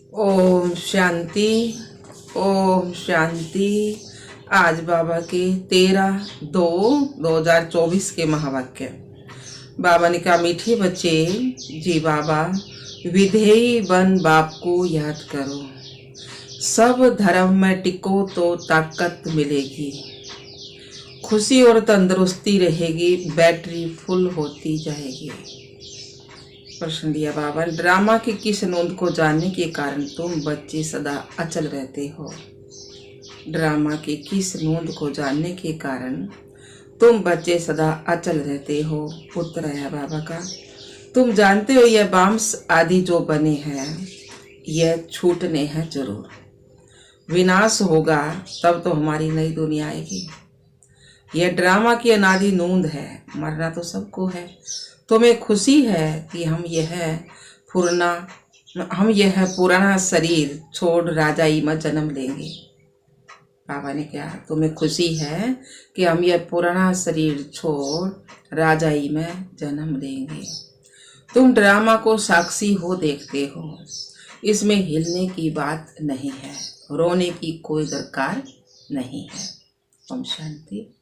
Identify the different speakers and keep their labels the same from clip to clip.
Speaker 1: ओम शांति। ओम शांति। आज बाबा के 13/2/2024 के महावाक्य। बाबा ने कहा, मीठे बच्चे जी बाबा, विधेयी बन बाप को याद करो। सब धर्म में टिको तो ताकत मिलेगी, खुशी और तंदुरुस्ती रहेगी, बैटरी फुल होती जाएगी। प्रश्न दिया बाबा, ड्रामा की किस नोंद को जानने के कारण तुम बच्चे सदा अचल रहते हो? ड्रामा की किस नोंद को जानने के कारण तुम बच्चे सदा अचल रहते हो? उत्तर आया बाबा का, तुम जानते हो यह बांस आदि जो बने हैं यह छूटने हैं जरूर। विनाश होगा तब तो हमारी नई दुनिया आएगी। यह ड्रामा की अनादि नोंद है, मरना तो सबको है। तुम्हें खुशी है कि हम यह पुराना शरीर छोड़ राजाई में जन्म लेंगे। बाबा ने कहा, तुम्हें खुशी है कि हम यह पुराना शरीर छोड़ राजाई में जन्म लेंगे। तुम ड्रामा को साक्षी हो देखते हो, इसमें हिलने की बात नहीं है, रोने की कोई दरकार नहीं है। ओम शांति।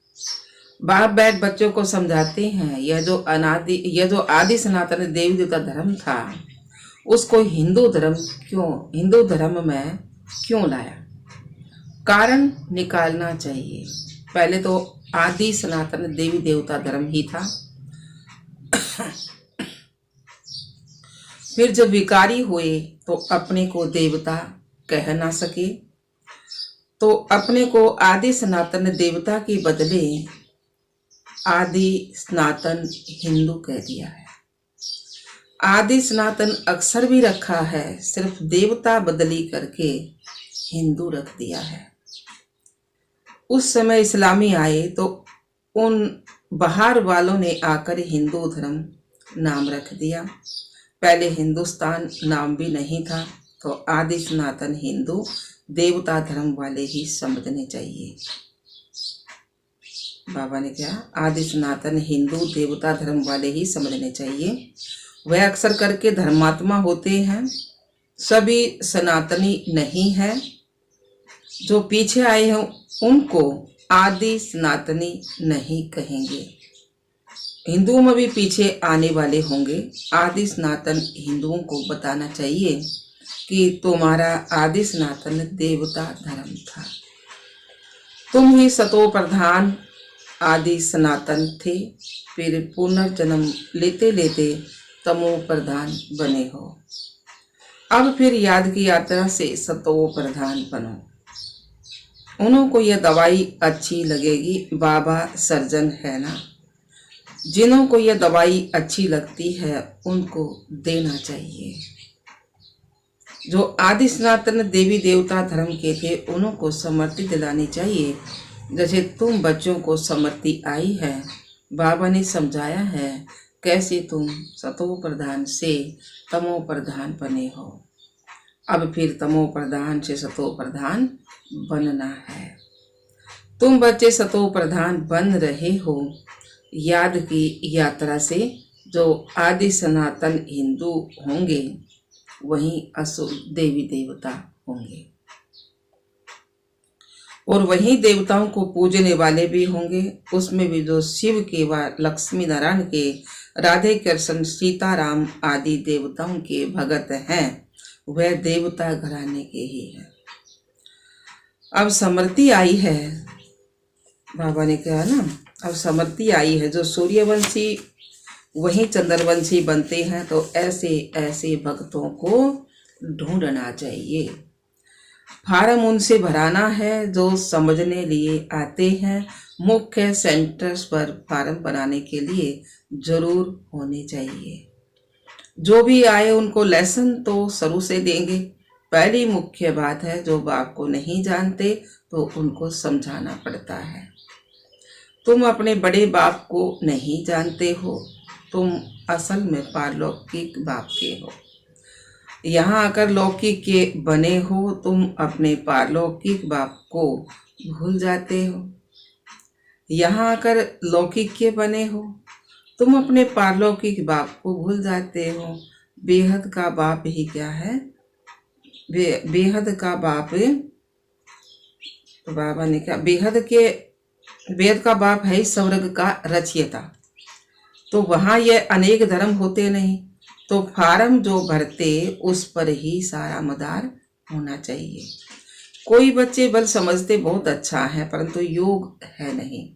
Speaker 1: बाप बैठ बच्चों को समझाते हैं, यह जो आदि सनातन देवी देवता धर्म था उसको हिंदू धर्म में क्यों लाया? कारण निकालना चाहिए। पहले तो आदि सनातन देवी देवता धर्म ही था, फिर जब विकारी हुए तो अपने को देवता कह ना सके तो अपने को आदि सनातन देवता के बदले आदि सनातन हिंदू कह दिया है। आदि सनातन अक्सर भी रखा है, सिर्फ देवता बदली करके हिंदू रख दिया है। उस समय इस्लामी आए तो उन बाहर वालों ने आकर हिंदू धर्म नाम रख दिया। पहले हिंदुस्तान नाम भी नहीं था, तो आदि सनातन हिंदू देवता धर्म वाले ही समझने चाहिए। बाबा ने कहा, आदि सनातन हिंदू देवता धर्म वाले ही समझने चाहिए। वह अक्सर करके धर्मात्मा होते हैं, सभी सनातनी नहीं है। जो पीछे आए हैं उनको आदि सनातनी नहीं कहेंगे। हिंदुओं में भी पीछे आने वाले होंगे। आदि सनातन हिंदुओं को बताना चाहिए कि तुम्हारा आदि सनातन देवता धर्म था। तुम ही सतो प्रधान आदि सनातन थे, फिर पुनर्जन्म लेते लेते तमो प्रधान बने हो। अब फिर याद की यात्रा से सतो प्रधान बनो। उन्होंने यह दवाई अच्छी लगेगी, बाबा सर्जन है ना। जिन्हों को यह दवाई अच्छी लगती है उनको देना चाहिए। जो आदि सनातन देवी देवता धर्म के थे उन्हों को समृद्धि दिलानी चाहिए। जैसे तुम बच्चों को समृद्धि आई है, बाबा ने समझाया है कैसे तुम सतो प्रधान से तमो प्रधान बने हो। अब फिर तमो प्रधान से सतो प्रधान बनना है। तुम बच्चे सतो प्रधान बन रहे हो। याद की यात्रा से जो आदि सनातन हिंदू होंगे वहीं असुर देवी देवता होंगे, और वहीं देवताओं को पूजने वाले भी होंगे। उसमें भी जो शिव के व लक्ष्मी नारायण के, राधे कृष्ण सीताराम आदि देवताओं के भगत हैं, वह देवता घराने के ही हैं। अब समृद्धि आई है, बाबा ने कहा ना, अब समृद्धि आई है। जो सूर्यवंशी वहीं चंद्रवंशी बनते हैं, तो ऐसे ऐसे भक्तों को ढूंढना चाहिए। फार्म उनसे भराना है जो समझने लिए आते हैं। मुख्य सेंटर्स पर फार्म बनाने के लिए जरूर होने चाहिए। जो भी आए उनको लेसन तो शुरू से देंगे। पहली मुख्य बात है, जो बाप को नहीं जानते तो उनको समझाना पड़ता है। तुम अपने बड़े बाप को नहीं जानते हो, तुम असल में पारलौकिक बाप के हो। यहाँ आकर लौकिक के बने हो, तुम अपने पारलौकिक बाप को भूल जाते हो। यहाँ आकर लौकिक के बने हो, तुम अपने पारलौकिक बाप को भूल जाते हो। बेहद का बाप ही क्या है? बेहद का बाप, तो बाबा ने कहा बेहद का बाप है स्वर्ग का रचयिता। तो वहां ये अनेक धर्म होते नहीं, तो फार्म जो भरते उस पर ही सारा मदार होना चाहिए। कोई बच्चे बल समझते बहुत अच्छा है, परंतु योग है नहीं।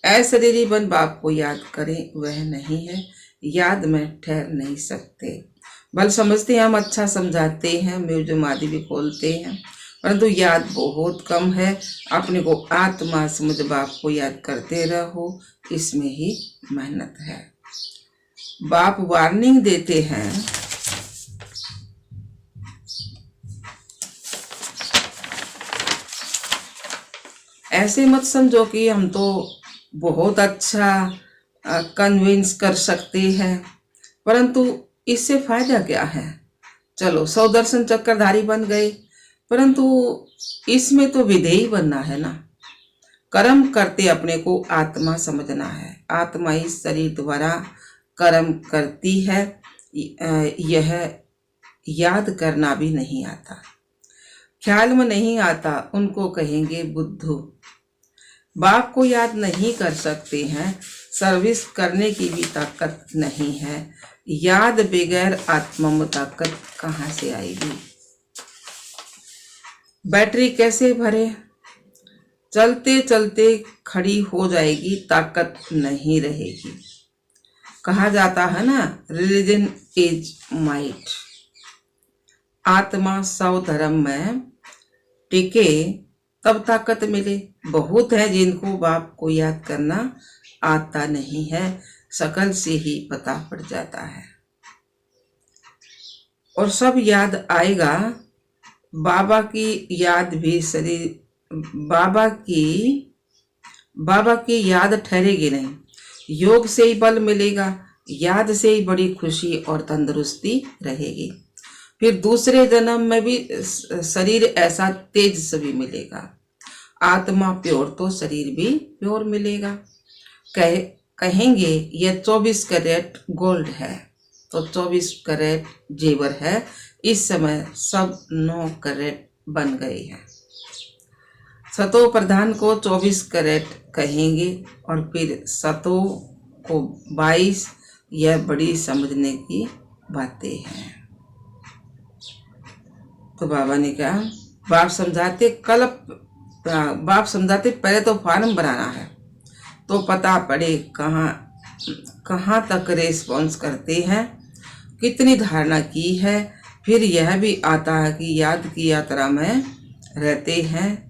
Speaker 1: अशरीरी बन बाप को याद करें, वह नहीं है, याद में ठहर नहीं सकते। बल समझते हम अच्छा समझाते हैं, म्यूजियम आदि भी खोलते हैं, परंतु याद बहुत कम है। अपने को आत्मा समझ बाप को याद करते रहो, इसमें ही मेहनत है। बाप वार्निंग देते हैं, ऐसे मत समझो कि हम तो बहुत अच्छा कन्विंस कर सकते हैं, परंतु इससे फायदा क्या है। चलो 100 दर्शन चक्रधारी बन गए, परंतु इसमें तो विधेयी बनना है ना। कर्म करते अपने को आत्मा समझना है। आत्मा ही शरीर द्वारा कर्म करती है। यह याद करना भी नहीं आता, ख्याल में नहीं आता, उनको कहेंगे बुद्धू। बाप को याद नहीं कर सकते हैं, सर्विस करने की भी ताकत नहीं है। याद बगैर आत्मा में ताकत कहाँ से आएगी। बैटरी कैसे भरे, चलते चलते खड़ी हो जाएगी, ताकत नहीं रहेगी। कहा जाता है ना, रिलीजन इज माइट। आत्मा 100 धर्म में टिके तब ताकत मिले। बहुत है जिनको बाप को याद करना आता नहीं है, शकल से ही पता पड़ जाता है। और सब याद आएगा, बाबा की याद भी शरीर, बाबा की याद ठहरेगी नहीं। योग से ही बल मिलेगा, याद से ही बड़ी खुशी और तंदुरुस्ती रहेगी। फिर दूसरे जन्म में भी शरीर ऐसा तेज से भी मिलेगा। आत्मा प्योर तो शरीर भी प्योर मिलेगा। कहेंगे यह 24 कैरेट गोल्ड है, तो 24 कैरेट जेवर है। इस समय सब 9 कैरेट बन गए हैं। सतो प्रधान को 24 कैरेट कहेंगे, और फिर सतो को 22। यह बड़ी समझने की बातें हैं। तो बाबा ने कहा, बाप समझाते पहले तो फॉर्म बनाना है, तो पता पड़े कहाँ तक रेस्पॉन्स करते हैं, कितनी धारणा की है। फिर यह भी आता है कि याद की यात्रा में रहते हैं।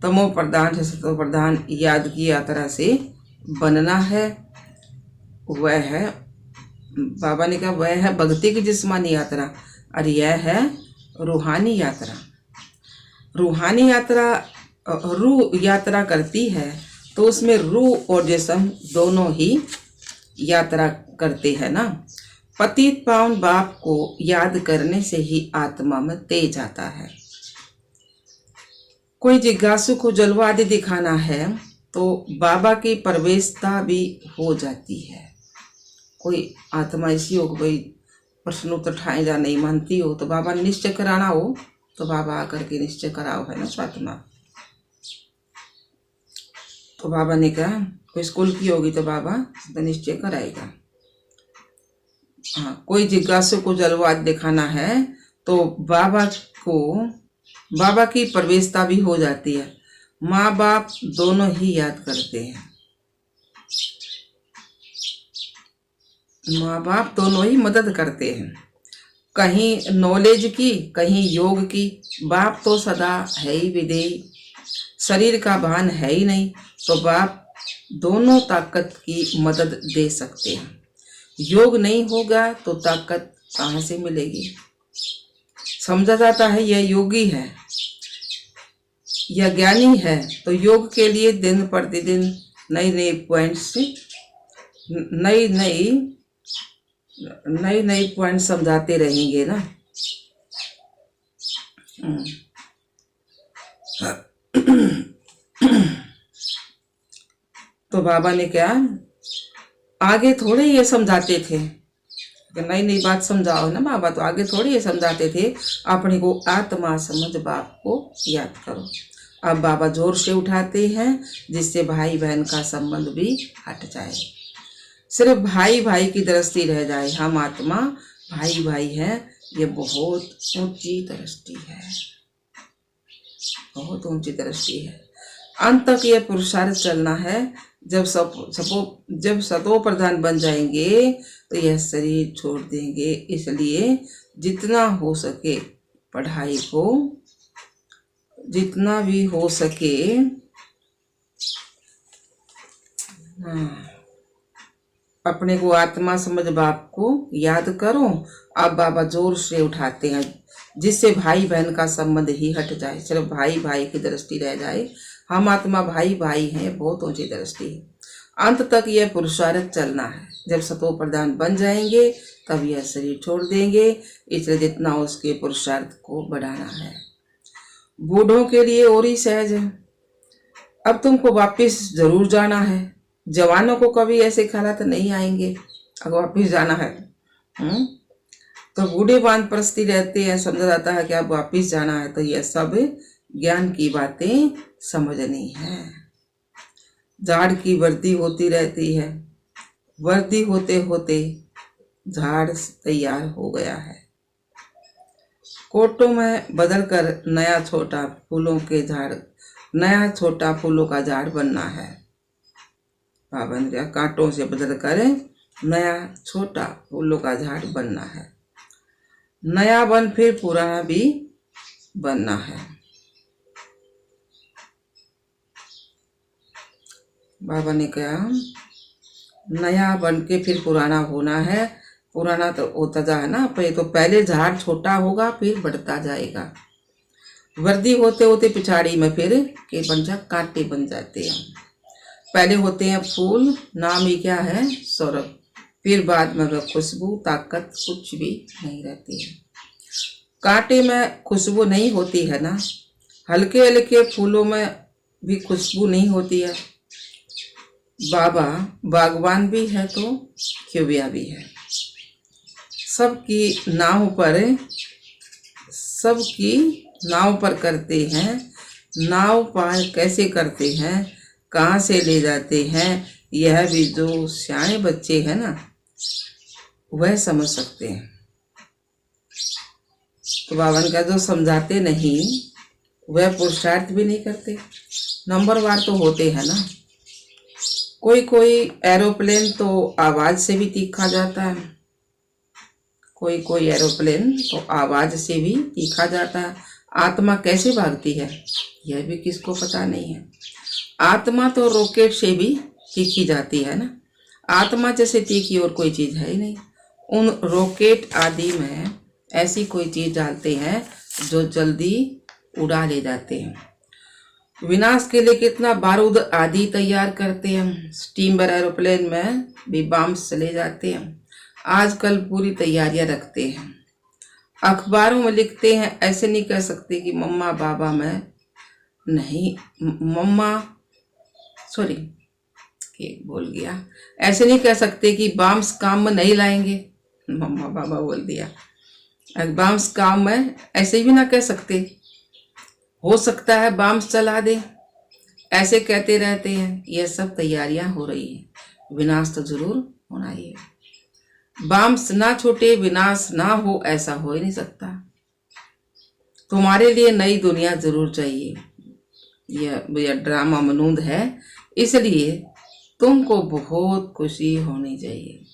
Speaker 1: तमो प्रधान से सतो प्रधान याद की यात्रा से बनना है। वह है, बाबा ने कहा, वह है भक्ति की जिस्मानी यात्रा, और यह है रूहानी यात्रा। रूहानी यात्रा रूह यात्रा करती है, तो उसमें रूह और जिस्म दोनों ही यात्रा करते हैं ना। पतित पावन बाप को याद करने से ही आत्मा में तेज आता है। कोई जिज्ञासु को जलवा आदि दिखाना है, तो बाबा की प्रवेशता भी हो जाती है। कोई आत्मा ऐसी हो, कोई प्रश्न उत्तर ठाए जा नहीं मानती हो, तो बाबा निश्चय कराना हो, तो बाबा आकर के निश्चय कराओ, है ना स्वात्मा। तो बाबा ने कहा, कोई स्कूल की होगी तो बाबा तो निश्चय कराएगा। हाँ, कोई जिज्ञासु को जलवाद दिखाना है, तो बाबा की प्रवेशता भी हो जाती है। माँ बाप दोनों ही याद करते हैं, माँ बाप दोनों ही मदद करते हैं, कहीं नॉलेज की, कहीं योग की। बाप तो सदा है ही विदेही, शरीर का भान है ही नहीं, तो बाप दोनों ताकत की मदद दे सकते हैं। योग नहीं होगा तो ताकत कहाँ से मिलेगी। समझा जाता है यह योगी है, यह ज्ञानी है, तो योग के लिए दिन प्रतिदिन नई नई पॉइंट्स, नई नई पॉइंट समझाते रहेंगे ना। तो बाबा ने क्या आगे थोड़े ये समझाते थे, नई नई बात समझाओ ना बाबा, तो आगे थोड़ी ये समझाते थे, अपने को आत्मा समझ बाप को याद करो। अब बाबा जोर से उठाते हैं जिससे भाई बहन का संबंध भी हट जाए, सिर्फ भाई भाई की दृष्टि रह जाए। हम आत्मा भाई भाई हैं, ये बहुत ऊंची दृष्टि है, बहुत ऊंची दृष्टि है। अंत तक यह पुरुषार्थ चलना है। जब सतो प्रधान बन जाएंगे तो यह शरीर छोड़ देंगे। इसलिए जितना हो सके पढ़ाई को, जितना भी हो सके अपने को आत्मा समझ बाप को याद करो। अब बाबा जोर से उठाते हैं जिससे भाई बहन का संबंध ही हट जाए, सिर्फ भाई भाई की दृष्टि रह जाए। हम आत्मा भाई भाई हैं, बहुत ऊंची दृष्टि है। अंत तक यह पुरुषार्थ चलना है। जब सतो प्रधान बन जाएंगे तब यह शरीर छोड़ देंगे। इसलिए जितना उसके पुरुषार्थ को बढ़ाना है। बूढ़ों के लिए और ही सहज है। अब तुमको वापिस जरूर जाना है। जवानों को कभी ऐसे हालात नहीं आएंगे अगर वापिस जाना है। तो बूढ़े वानप्रस्थी रहते हैं, समझा जाता है कि अब वापिस जाना है। तो यह सब ज्ञान की बातें समझनी है। झाड़ की वृद्धि होती रहती है, वृद्धि होते होते झाड़ तैयार हो गया है। कोटों में बदलकर नया छोटा फूलों का झाड़ बनना है। बाबा ने कहा कांटों से बदलकर नया छोटा फूलों का झाड़ बनना है। नया बन फिर पुराना भी बनना है। बाबा ने कहा नया बन के फिर पुराना होना है। पुराना तो होता जा है ना, तो पहले झाड़ छोटा होगा फिर बढ़ता जाएगा। वृद्धि होते होते पिछाड़ी में फिर के कांटे बन जाते हैं। पहले होते हैं फूल, नाम ही क्या है सौरभ, फिर बाद में वह खुशबू ताकत कुछ भी नहीं रहती है। कांटे में खुशबू नहीं होती है ना, हल्के हल्के फूलों में भी खुशबू नहीं होती है। बाबा बागवान भी है तो खिविया भी है। सबकी नाव पर करते हैं। नाव पार कैसे करते हैं, कहाँ से ले जाते हैं, यह भी जो सियाने बच्चे हैं ना वह समझ सकते हैं। तो बाबा ने कहा जो समझाते नहीं वह पुरुषार्थ भी नहीं करते। नंबरवार तो होते हैं ना। कोई एरोप्लेन तो आवाज से भी तीखा जाता है, कोई एरोप्लेन तो आवाज से भी तीखा जाता है। आत्मा कैसे भागती है यह भी किसको पता नहीं है। आत्मा तो रॉकेट से भी तीखी जाती है ना। आत्मा जैसे तीखी और कोई चीज है ही नहीं। उन रॉकेट आदि में ऐसी कोई चीज डालते हैं जो जल्दी उड़ा ले जाते हैं। विनाश के लिए कितना बारूद आदि तैयार करते हैं। स्टीमर एरोप्लेन में भी बम्स चले जाते हैं। आजकल पूरी तैयारियां रखते हैं, अखबारों में लिखते हैं। ऐसे नहीं कह सकते कि मम्मा बाबा में नहीं, ऐसे नहीं कह सकते कि बम्स काम में नहीं लाएंगे। मम्मा बाबा बोल दिया। बम्स काम में ऐसे भी ना कह सकते, हो सकता है बम्स चला दे, ऐसे कहते रहते हैं। यह सब तैयारियां हो रही हैं। विनाश तो जरूर होना ही है। बम्स ना छूटे विनाश ना हो, ऐसा हो ही नहीं सकता। तुम्हारे लिए नई दुनिया जरूर चाहिए। यह ड्रामा मनूंद है, इसलिए तुमको बहुत खुशी होनी चाहिए।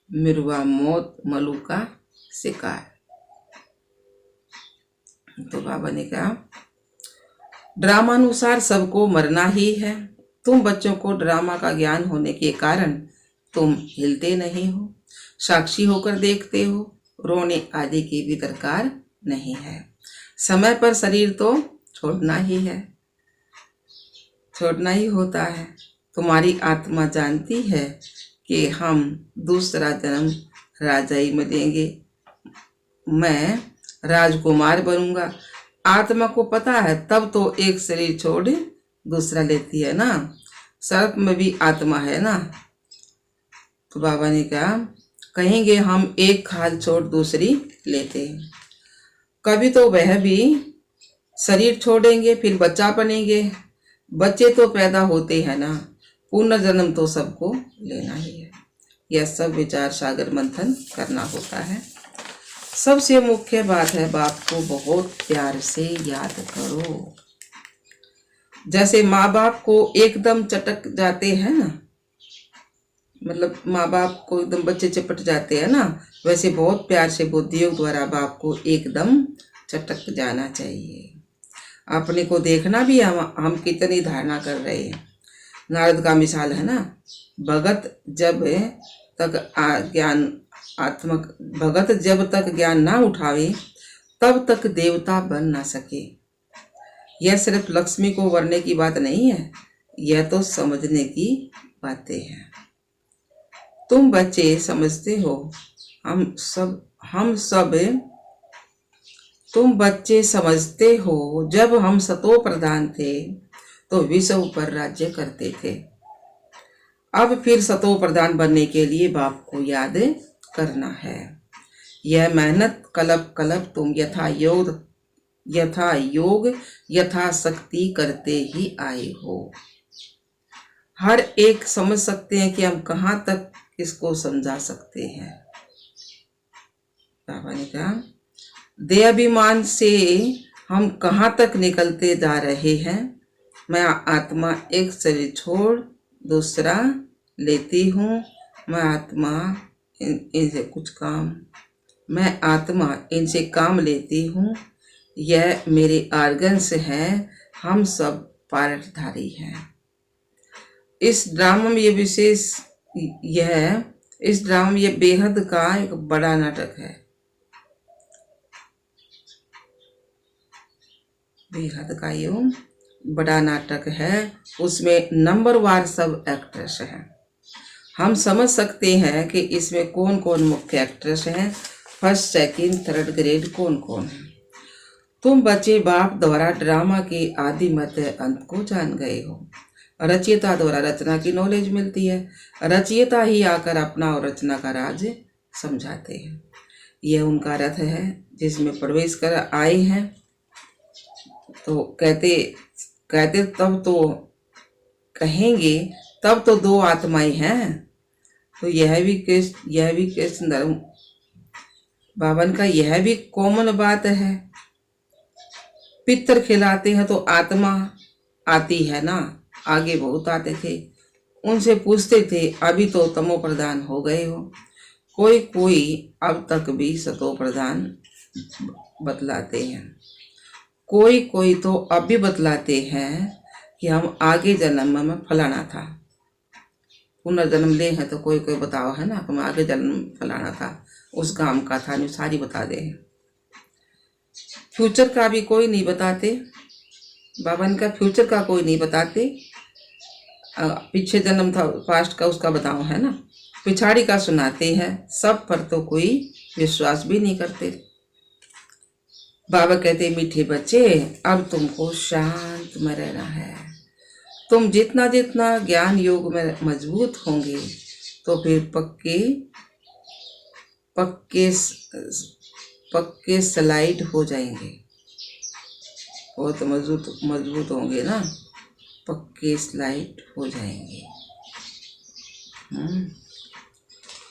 Speaker 1: मिर्वा मौत मलू का शिकार। तो बाबा ने कहा ड्रामानुसार सबको मरना ही है। तुम बच्चों को ड्रामा का ज्ञान होने के कारण तुम हिलते नहीं हो, साक्षी होकर देखते हो। रोने आदि की भी दरकार नहीं है। समय पर शरीर तो छोड़ना ही है, छोड़ना ही होता है। तुम्हारी आत्मा जानती है कि हम दूसरा जन्म राजाई में लेंगे, मैं राजकुमार बनूंगा। आत्मा को पता है, तब तो एक शरीर छोड़ दूसरा लेती है ना। सर्प में भी आत्मा है ना। तो बाबा ने कहा कहेंगे हम एक खाल छोड़ दूसरी लेते हैं। कभी तो वह भी शरीर छोड़ेंगे, फिर बच्चा बनेंगे। बच्चे तो पैदा होते हैं ना, पुनर्जन्म तो सबको लेना ही है। यह सब विचार सागर मंथन करना होता है। सबसे मुख्य बात है, बाप को बहुत प्यार से याद करो। जैसे माँ बाप को एकदम चटक जाते हैं ना, मतलब माँ बाप को एकदम बच्चे चपट जाते हैं ना, वैसे बहुत प्यार से बुद्धियोग द्वारा बाप को एकदम चटक जाना चाहिए। अपने को देखना भी हम कितनी धारणा कर रहे हैं। नारद का मिसाल है ना, भगत जब तक ज्ञान ना उठावे तब तक देवता बन ना सके। यह सिर्फ लक्ष्मी को वरने की बात नहीं है, यह तो समझने की बातें हैं। तुम बच्चे समझते हो, तुम बच्चे समझते हो, जब हम सतो प्रधान थे तो विश्व पर राज्य करते थे। अब फिर सतो प्रधान बनने के लिए बाप को याद करना है। यह मेहनत कल्प कल्प तुम यथा शक्ति करते ही आए हो। हर एक समझ सकते हैं कि हम कहाँ तक इसको समझा सकते हैं। बाबा ने कहा, देहाभिमान से हम कहाँ तक निकलते जा रहे हैं। मैं आत्मा एक शरीर छोड़ दूसरा लेती हूँ। मैं आत्मा इनसे काम लेती हूँ। यह मेरे आर्गन्स हैं, हम सब पार्टधारी हैं। इस ड्रामा में यह बेहद का एक बड़ा नाटक है। बेहद का ये बड़ा नाटक है। उसमें नंबरवार सब एक्ट्रेस हैं। हम समझ सकते हैं कि इसमें कौन कौन मुख्य एक्ट्रेस हैं, फर्स्ट सेकंड थर्ड ग्रेड कौन कौन है। तुम बच्चे बाप द्वारा ड्रामा के आदि मध्य अंत को जान गए हो। रचयिता द्वारा रचना की नॉलेज मिलती है। रचयिता ही आकर अपना और रचना का राज समझाते हैं। यह उनका रथ है जिसमें प्रवेश कर आए हैं। तो कहते तब तो कहेंगे, तब तो दो आत्माएं हैं। तो यह भी कृष्ण धर्म बावन का यह भी कॉमन बात है। पितर खिलाते हैं तो आत्मा आती है ना, आगे बहुत आते थे। उनसे पूछते थे, अभी तो तमो प्रधान हो गए हो। कोई अब तक भी सतो प्रधान बतलाते हैं। कोई तो अब भी बतलाते हैं कि हम आगे जन्म में फलाना था। पुनर्जन्म ले हैं तो कोई बताओ है ना, हम आगे जन्म फलाना था, उस काम का था, नहीं सारी बता दे। फ्यूचर का भी कोई नहीं बताते। बाबा का फ्यूचर का कोई नहीं बताते। पीछे जन्म था पास्ट का, उसका बताओ है ना। पिछाड़ी का सुनाते हैं, सब पर तो कोई विश्वास भी नहीं करते। बाबा कहते, मीठे बच्चे अब तुमको शांत में रहना है। तुम जितना जितना ज्ञान योग में मजबूत होंगे तो फिर पक्के स्लाइड हो जाएंगे। बहुत मजबूत होंगे ना, पक्के स्लाइड हो जाएंगे।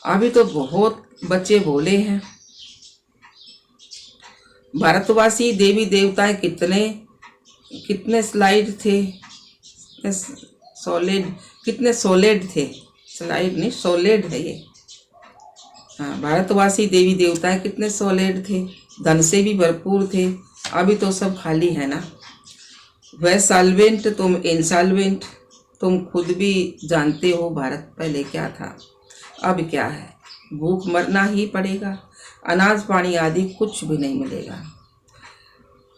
Speaker 1: अभी तो बहुत बच्चे बोले हैं। भारतवासी देवी देवताएं कितने स्लाइड थे, कितने सॉलिड थे। स्लाइड नहीं, सॉलिड है ये। हाँ, भारतवासी देवी देवताएं कितने सॉलिड थे, धन से भी भरपूर थे। अभी तो सब खाली है ना। वह सॉल्वेंट, तुम इंसॉल्वेंट। तुम खुद भी जानते हो भारत पहले क्या था, अब क्या है। भूख मरना ही पड़ेगा। अनाज पानी आदि कुछ भी नहीं मिलेगा।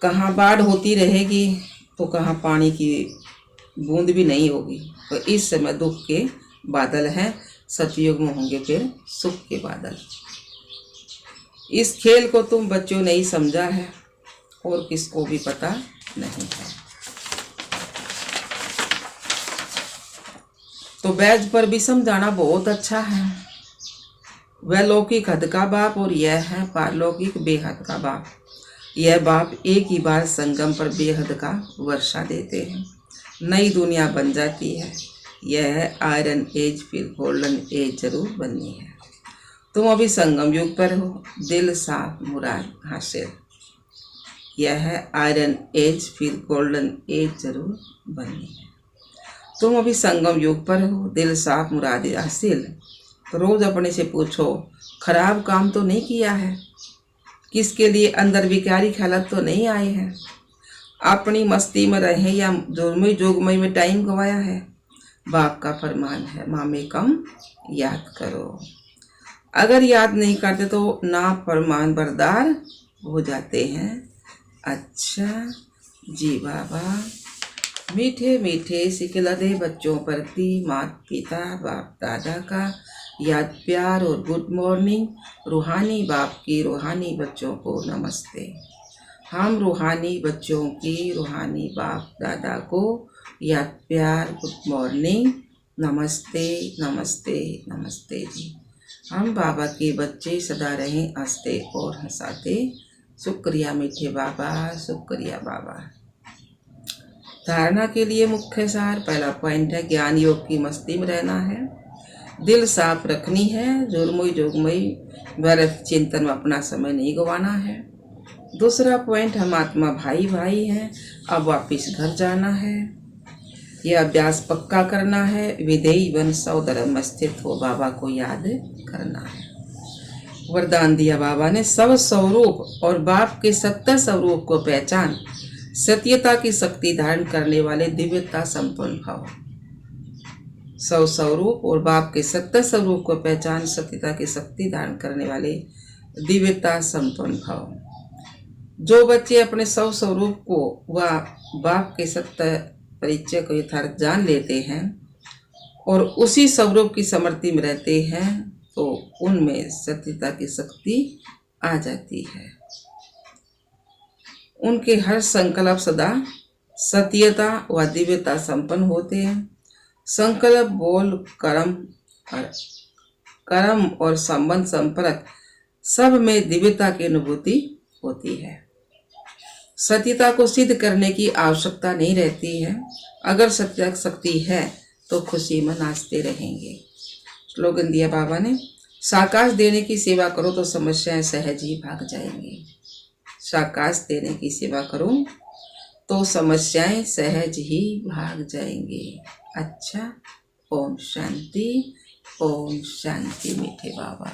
Speaker 1: कहाँ बाढ़ होती रहेगी तो कहाँ पानी की बूंद भी नहीं होगी। तो इस समय दुख के बादल हैं, सतयुग में होंगे फिर सुख के बादल। इस खेल को तुम बच्चों ने ही समझा है और किसको भी पता नहीं है। तो बैज पर भी समझाना बहुत अच्छा है। वह लौकिक हद का बाप और यह है पारलौकिक बेहद का बाप। यह बाप एक ही बार संगम पर बेहद का वर्षा देते हैं, नई दुनिया बन जाती है। यह है आयरन एज, फिर गोल्डन एज जरूर बननी है। तुम अभी संगम युग पर हो, दिल साफ मुराद हासिल। यह है आयरन एज, फिर गोल्डन एज जरूर बननी है। तुम अभी संगम युग पर हो, दिल साफ मुराद हासिल। तो रोज अपने से पूछो, खराब काम तो नहीं किया है? किसके लिए अंदर विकारी ख्यालात तो नहीं आए हैं? अपनी मस्ती में रहे या जोरमई जोगमई में टाइम गवाया है? बाप का फरमान है, मामे कम याद करो। अगर याद नहीं करते तो ना फरमान बरदार हो जाते हैं। अच्छा जी बाबा। मीठे मीठे सिखलाते बच्चों प्रति माता पिता बाप दादा का याद प्यार और गुड मॉर्निंग। रूहानी बाप की रूहानी बच्चों को नमस्ते। हम रूहानी बच्चों की रूहानी बाप दादा को याद प्यार गुड मॉर्निंग, नमस्ते नमस्ते नमस्ते जी। हम बाबा के बच्चे सदा रहें हंसते और हंसाते। शुक्रिया मीठे बाबा, शुक्रिया बाबा। धारणा के लिए मुख्य सार, पहला पॉइंट है ज्ञान योग की मस्ती में रहना है, दिल साफ रखनी है, जोरमोई जोगमई व्यर्थ चिंतन में अपना समय नहीं गंवाना है। दूसरा पॉइंट, हम आत्मा भाई भाई हैं, अब वापिस घर जाना है। यह अभ्यास पक्का करना है, विधेयी बन सौ धर्म में स्थित हो बाबा को याद करना है। वरदान दिया बाबा ने, सब स्वरूप और बाप के सत्य स्वरूप को पहचान, सत्यता की शक्ति धारण करने वाले दिव्यता संपन्न भाव। सौ स्वरूप और बाप के सत्य स्वरूप को पहचान, सत्यता की शक्ति धारण करने वाले दिव्यता संपन्न भाव। जो बच्चे अपने सौ स्वरूप को व बाप के सत्य परिचय को यथार्थ जान लेते हैं और उसी स्वरूप की समृद्धि में रहते हैं, तो उनमें सत्यता की शक्ति आ जाती है। उनके हर संकल्प सदा सत्यता व दिव्यता संपन्न होते हैं। संकल्प, बोल, कर्म और संबंध संपर्क सब में दिव्यता की अनुभूति होती है। सत्यता को सिद्ध करने की आवश्यकता नहीं रहती है। अगर सत्य शक्ति है तो खुशी में नाचते रहेंगे। स्लोगन दिया बाबा ने, साकाश देने की सेवा करो तो समस्याएं सहज ही भाग जाएंगी। साकाश देने की सेवा करो तो समस्याएं सहज ही भाग जाएंगे। अच्छा, ओम शांति, ओम शांति मीठे बाबा।